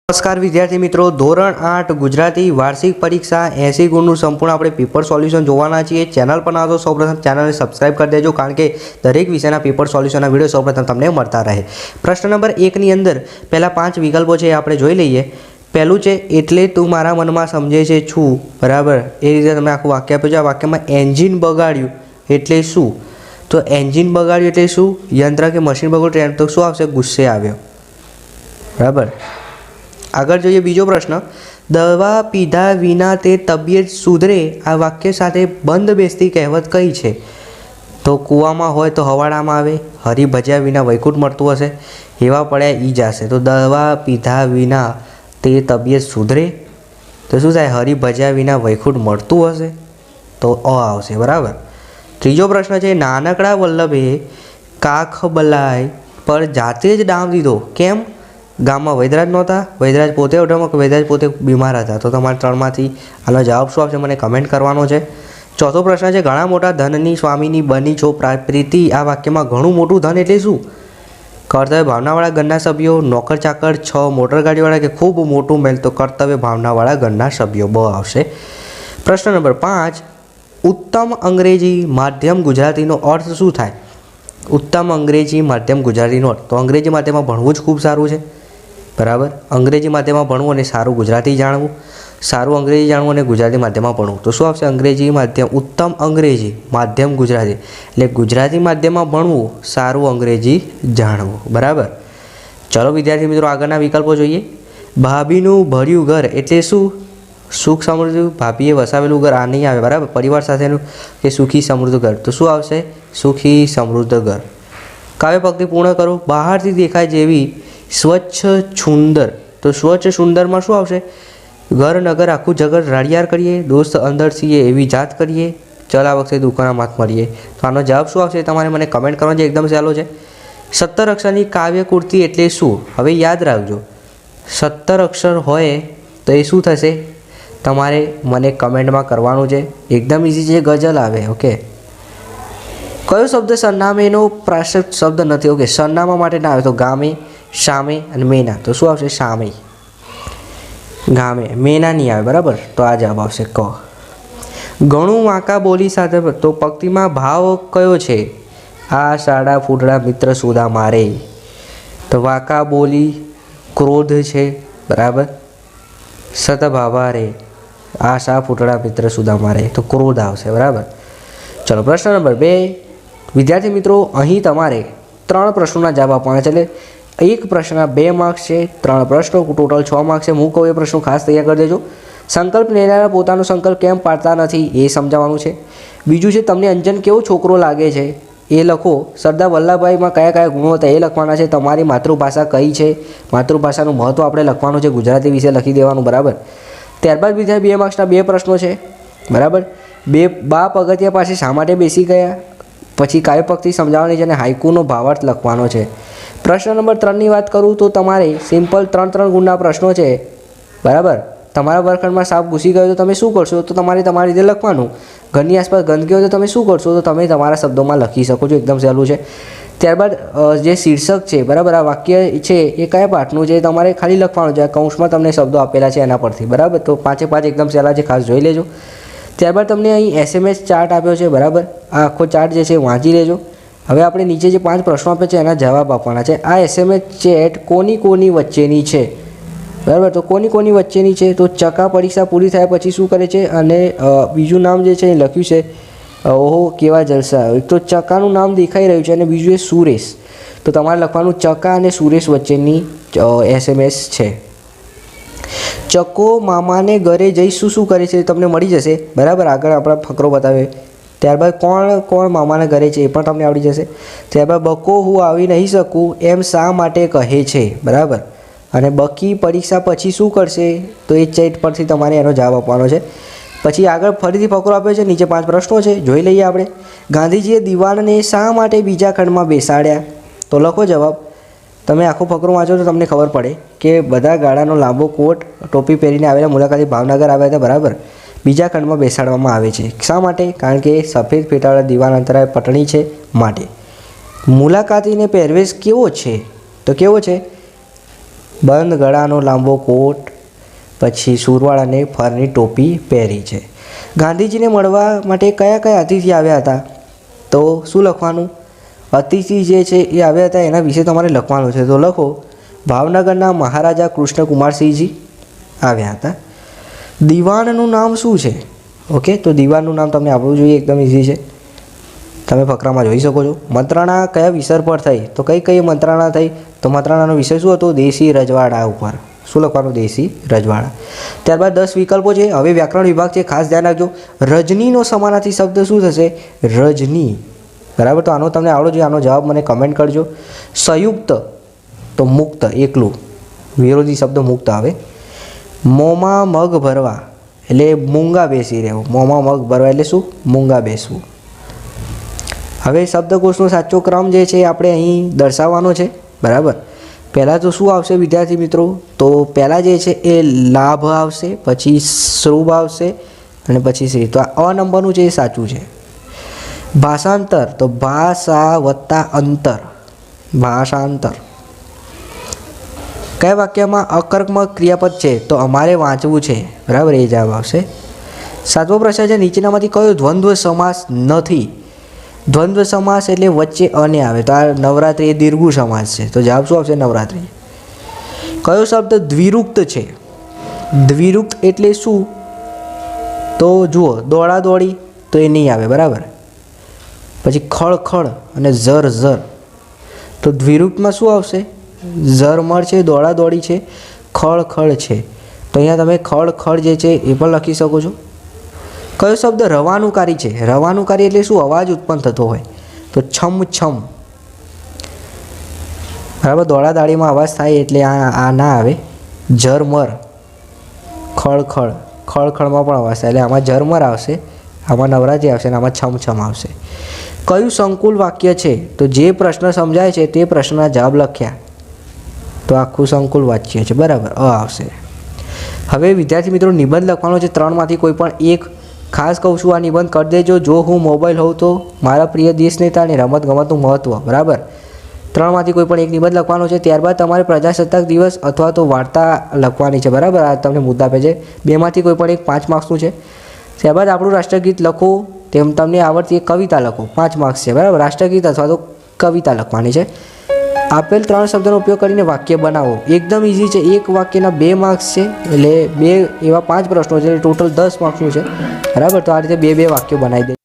નમસ્કાર વિદ્યાર્થી મિત્રો, ધોરણ 8 ગુજરાતી વાર્ષિક પરીક્ષા 80 ગુણનું સંપૂર્ણ આપણે પેપર સોલ્યુશન જોવાના છીએ। ચેનલ પર આવો તો સૌપ્રથમ ચેનલને સબસ્ક્રાઇબ કરી દેજો, કારણ કે દરેક વિષયના પેપર સોલ્યુશનના વિડીયો સૌપ્રથમ તમને મળતા રહે। પ્રશ્ન નંબર 1 ની અંદર પહેલા 5 વિકલ્પો છે આપણે જોઈ લઈએ। પહેલું છે એટલે તું મારા મનમાં સમજે છે છું, બરાબર। એ રીતે તમને આખું વાક્ય આપ્યું છે। આ વાક્યમાં એન્જિન બગાડ્યું એટલે શું? તો એન્જિન બગાડ્યું એટલે શું? યંત્ર કે મશીન બગાડ્યું તો શું આવશે? ગુસ્સે આવ્યો, બરાબર। આગળ જોઈએ બીજો પ્રશ્ન, દવા પીધા વિના તે તબિયત સુધરે આ વાક્ય સાથે બંધ બેસતી કહેવત કઈ છે? તો કૂવામાં હોય તો હવાડામાં આવે, હરી ભજ્યા વિના વૈકુંઠ મળતું હશે, હેવા પડ્યા ઈ જશે। તો દવા પીધા વિના તે તબિયત સુધરે તો શું થાય? હરી ભજ્યા વિના વૈકુંઠ મળતું હશે, તો અ આવશે, બરાબર। ત્રીજો પ્રશ્ન છે, નાનકડા વલ્લભે કાખબલાય પર જાતે જ ડામ દીધો, કેમ? ગામમાં વૈદરાજ નહોતા, વૈદરાજ પોતે ઓઢામાં, વૈદરાજ પોતે બીમાર હતા। તો તમારે 3માંથી આનો જવાબ શું આવશે મને કમેન્ટ કરવાનો છે। ચોથો પ્રશ્ન છે, ઘણા મોટા ધનની સ્વામીની બની છો પ્રીતિ, આ વાક્યમાં ઘણું મોટું ધન એટલે શું? કર્તવ્ય ભાવનાવાળા ઘરના સભ્યો, નોકર ચાકર, 6 મોટરગાડીવાળા કે ખૂબ મોટું મહેલ, તો કર્તવ્ય ભાવનાવાળા ઘરના સભ્યો, બ આવશે। પ્રશ્ન નંબર 5, ઉત્તમ અંગ્રેજી માધ્યમ ગુજરાતીનો અર્થ શું થાય? ઉત્તમ અંગ્રેજી માધ્યમ ગુજરાતીનો અર્થ, તો અંગ્રેજી માધ્યમમાં ભણવું જ ખૂબ સારું છે, બરાબર। અંગ્રેજી માધ્યમમાં ભણવું અને સારું ગુજરાતી જાણવું, સારું અંગ્રેજી જાણવું અને ગુજરાતી માધ્યમમાં ભણવું, તો શું આવશે? અંગ્રેજી માધ્યમ, ઉત્તમ અંગ્રેજી માધ્યમ ગુજરાતી, એટલે ગુજરાતી માધ્યમમાં ભણવું, સારું અંગ્રેજી જાણવું, બરાબર। ચલો વિદ્યાર્થી મિત્રો આગળના વિકલ્પો જોઈએ। ભાભીનું ભર્યું ઘર એટલે શું? સુખ સમૃદ્ધિ, ભાભીએ વસાવેલું ઘર, આ નહીં આવે, બરાબર। પરિવાર સાથેનું કે સુખી સમૃદ્ધ ઘર, તો શું આવશે? સુખી સમૃદ્ધ ઘર। કાવ્ય પંક્તિ પૂર્ણ કરો, બહારથી દેખાય જેવી સ્વચ્છ સુંદર, તો સ્વચ્છ સુંદરમાં શું આવશે? ઘર નગર આખું જગત રાડિયાર કરીએ, દોસ્ત અંદર છીએ એવી જાત કરીએ, ચલા વખતે દુકાના માત મળીએ, તો આનો જવાબ શું આવશે તમારે મને કમેન્ટ કરવાનો છે, એકદમ સહેલો છે। 17 અક્ષરની કાવ્ય કૃતિ એટલે શું? હવે યાદ રાખજો, 17 અક્ષર હોય તો એ શું થશે તમારે મને કમેન્ટમાં કરવાનું છે, એકદમ ઇઝી છે, ગઝલ આવે, ઓકે। કયો શબ્દ સરનામેનો પ્રાસક્ત શબ્દ નથી? ઓકે, સરનામા માટે ના આવે તો ગામે, સામે અને મેના, તો શું આવશે? સામે, ગામે, મેના નહીં આવે, બરાબર। તો આ જવાબ આવશે ક। ઘણું વાંકા બોલી સાથે, તો પંક્તિમાં ભાવ કયો છે? આ સાડા ફૂટડા મિત્ર સુદા મારે, તો વાંકા બોલી ક્રોધ છે, બરાબર। સતભાવા રે, આ સા ફૂટડા મિત્ર સુદા મારે, તો ક્રોધ આવશે, બરાબર। ચલો પ્રશ્ન નંબર 2, વિદ્યાર્થી મિત્રો અહીં તમારે 3 પ્રશ્નોના જવાબ આપવાના છે, એટલે એક પ્રશ્નના 2 માર્ક્સ છે, 3 પ્રશ્નો ટોટલ 6 માર્ક્સ છે। હું કહું એ પ્રશ્નો ખાસ તૈયાર કરી દેજો। સંકલ્પ લેનારા પોતાનો સંકલ્પ કેમ પાડતા નથી એ સમજાવવાનું છે। બીજું છે, તમને અંજન કેવો છોકરો લાગે છે એ લખો। સરદાર વલ્લભભાઈમાં કયા કયા ગુણો હતા એ લખવાના છે। તમારી માતૃભાષા કઈ છે, માતૃભાષાનું મહત્ત્વ આપણે લખવાનું છે, ગુજરાતી વિશે લખી દેવાનું, બરાબર। ત્યારબાદ બીજા 2 માર્ક્સના 2 પ્રશ્નો છે, બરાબર। બા પગથિયા પાસે શા માટે બેસી ગયા, પછી કાવ્ય પંક્તિ સમજાવવાની છે અને હાઇકુનો ભાવાર્થ લખવાનો છે। પ્રશ્ન નંબર 3ની વાત કરું તો તમારે સિમ્પલ 3 ગુણના પ્રશ્નો છે, બરાબર। તમારા વર્ગખંડમાં સાપ ઘૂસી ગયો તો તમે શું કરશો? તો તમારે તમારી રીતે લખવાનું। ઘરની આસપાસ ગંદકી હોય તો તમે શું કરશો? તો તમે તમારા શબ્દોમાં લખી શકો છો, એકદમ સહેલું છે। ત્યારબાદ જે શીર્ષક છે, બરાબર, આ વાક્ય છે એ કયા પાઠનું છે તમારે ખાલી લખવાનું છે, કૌંસમાં તમને શબ્દો આપેલા છે એના પરથી, બરાબર। તો 5 એકદમ સહેલા છે, ખાસ જોઈ લેજો। ત્યારબાદ તમને અહીં SMS ચાર્ટ આપ્યો છે, બરાબર। આ આખો ચાર્ટ જે છે વાંચી લેજો। હવે આપણે નીચે જે 5 પ્રશ્નો આપ્યા છે એના જવાબ આપવાના છે। આ SMS ચેટ કોની વચ્ચેની છે, બરાબર? તો કોની વચ્ચેની છે? તો ચકા પરીક્ષા પૂરી થયા પછી શું કરે છે, અને બીજું નામ જે છે એ લખ્યું છે, ઓહો કેવા જલસા। એક તો ચકાનું નામ દેખાઈ રહ્યું છે અને બીજું એ સુરેશ, તો તમારે લખવાનું ચકા અને સુરેશ વચ્ચેની SMS છે। ચકો મામાને ઘરે જઈ શું કરે છે તમને મળી જશે, બરાબર। આગળ આપણા ફકરો બતાવે। ત્યારબાદ કોણ મામાના ઘરે છે એ પણ તમને આવડી જશે। ત્યારબાદ બકો હું આવી નહીં શકું એમ શા માટે કહે છે, બરાબર। અને બકી પરીક્ષા પછી શું કરશે, તો એ ચેટ પરથી તમારે એનો જવાબ આપવાનો છે। પછી આગળ ફરીથી ફકરો આપ્યો છે, નીચે 5 પ્રશ્નો છે, જોઈ લઈએ આપણે। ગાંધીજીએ દિવાનને શા માટે બીજા ખંડમાં બેસાડ્યા, તો લખો જવાબ। તમે આખો ફકરો વાંચો તો તમને ખબર પડે કે બધા ગાળાનો લાંબો કોટ ટોપી પહેરીને આવેલા મુલાકાતી ભાવનગર આવ્યા હતા, બરાબર। બીજા ખંડમાં બેસાડવામાં આવે છે, શા માટે? કારણ કે સફેદ ફેટાવાળા દિવાન અંતરાય પટણી છે માટે। મુલાકાતીને પહેરવેશ કેવો છે, તો કેવો છે? બંધ ગળાનો લાંબો કોટ, પછી સુરવાળાને ફરની ટોપી પહેરી છે. ગાંધીજીને મળવા માટે કયા કયા અતિથિ આવ્યા હતા? તો શું લખવાનું? અતિથિ જે છે એ આવ્યા હતા એના વિશે તમારે લખવાનું છે. તો લખો ભાવનગરના મહારાજા કૃષ્ણકુમારસિંહજી આવ્યા હતા. દિવાનનું નામ શું છે? ઓકે, તો દિવાનનું નામ તમને આવડવું જોઈએ, એકદમ ઇઝી છે, તમે ફકરામાં જોઈ શકો છો. મંત્રણા કયા વિષય પર થઈ? તો કઈ મંત્રણા થઈ? તો મંત્રણાનો વિષય શું હતો? દેશી રજવાડા ઉપર. શું લખવાનું? દેશી રજવાડા. ત્યારબાદ 10 વિકલ્પો છે. હવે વ્યાકરણ વિભાગ છે, ખાસ ધ્યાન રાખજો. રજનીનો સમાનાર્થી શબ્દ શું થશે? રજની. બરાબર, તો આનો તમને આવડો જોઈએ, આનો જવાબ મને કમેન્ટ કરજો. સંયુક્ત તો મુક્ત, એકલું, વિરોધી શબ્દ મુક્ત આવે. મોંમાં મગ ભરવા એટલે મૂંગા બેસી રહેવું. મોંમાં મગ ભરવા એટલે શું? મૂંગા બેસવું. હવે શબ્દકોશનો સાચો ક્રમ જે છે આપણે અહીં દર્શાવવાનો છે. બરાબર, પહેલાં તો શું આવશે વિદ્યાર્થી મિત્રો? તો પહેલાં જે છે એ લાભ આવશે, પછી શ્રુભ આવશે અને પછી શ્રી. તો આ નંબરનું છે એ સાચું છે. ભાષાંતર તો ભાષા વત્તા અંતર, ભાષાંતર. કયા વાક્યમાં અકર્મક ક્રિયાપદ છે? તો અમારે વાંચવું છે. બરાબર, એ જવાબ આવશે. 7મો પ્રશ્ન છે, નીચેનામાંથી કયો દ્વંદ્વ સમાસ નથી? દ્વંદ્વ સમાસ એટલે વચ્ચે અને આવે, તો આ નવરાત્રિ એ દીર્ઘુ સમાસ છે, તો જવાબ શું આવશે? નવરાત્રિ. કયો શબ્દ દ્વિરુક્ત છે? દ્વિરુક્ત એટલે શું? તો જુઓ, દોડા દોડી તો એ નહીં આવે. બરાબર, પછી ખળ અને ઝર. તો દ્વિરુક્તમાં શું આવશે? ઝરમર છે, દોડા દોડી છે, ખળ છે. તો અહીંયા તમે ખળ જે છે એ પણ લખી શકો છો. કયો શબ્દ રવાનુકારી છે? રવાનુકારી એટલે શું? અવાજ ઉત્પન્ન થતો હોય, તો છમ. બરાબર, દોડા દાડીમાં અવાજ થાય એટલે આ ના આવે. ઝરમર, ખળમાં પણ અવાજ થાય એટલે આમાં ઝરમર આવશે, આમાં નવરાત્રિ આવશે અને આમાં છમ આવશે. કયું સંકુલ વાક્ય છે? તો જે પ્રશ્ન સમજાય છે તે પ્રશ્નના જવાબ લખ્યા, તો આખું સંકુલ વાક્ય છે. બરાબર, આવશે. હવે વિદ્યાર્થી મિત્રો નિબંધ લખવાનો છે, 3માંથી કોઈ પણ એક. ખાસ કહું છું, આ નિબંધ કરી દેજો. જો હું મોબાઈલ હોઉં તો મારા પ્રિય દેશ નેતા અને રમતગમતનું મહત્ત્વ. બરાબર, 3માંથી કોઈ પણ એક નિબંધ લખવાનો છે. ત્યારબાદ તમારે પ્રજાસત્તાક દિવસ અથવા તો વાર્તા લખવાની છે. બરાબર, આ તમને મુદ્દા આપે છે. 2માંથી કોઈ પણ એક 5 માર્ક્સનું છે. ત્યારબાદ આપણું રાષ્ટ્રગીત લખો, તેમ તમને આવડતી એક કવિતા લખો, 5 માર્ક્સ છે. બરાબર, રાષ્ટ્રગીત અથવા તો કવિતા લખવાની છે. આપેલ 3 શબ્દોનો ઉપયોગ કરીને વાક્ય બનાવો. એકદમ ઇઝી છે, એક વાક્યના 2 માર્ક્સ છે, એટલે 2 એવા 5 પ્રશ્નો છે, ટોટલ 10 માર્ક્સનું છે. બરાબર, તો આ રીતે 2 વાક્યો બનાવી દે.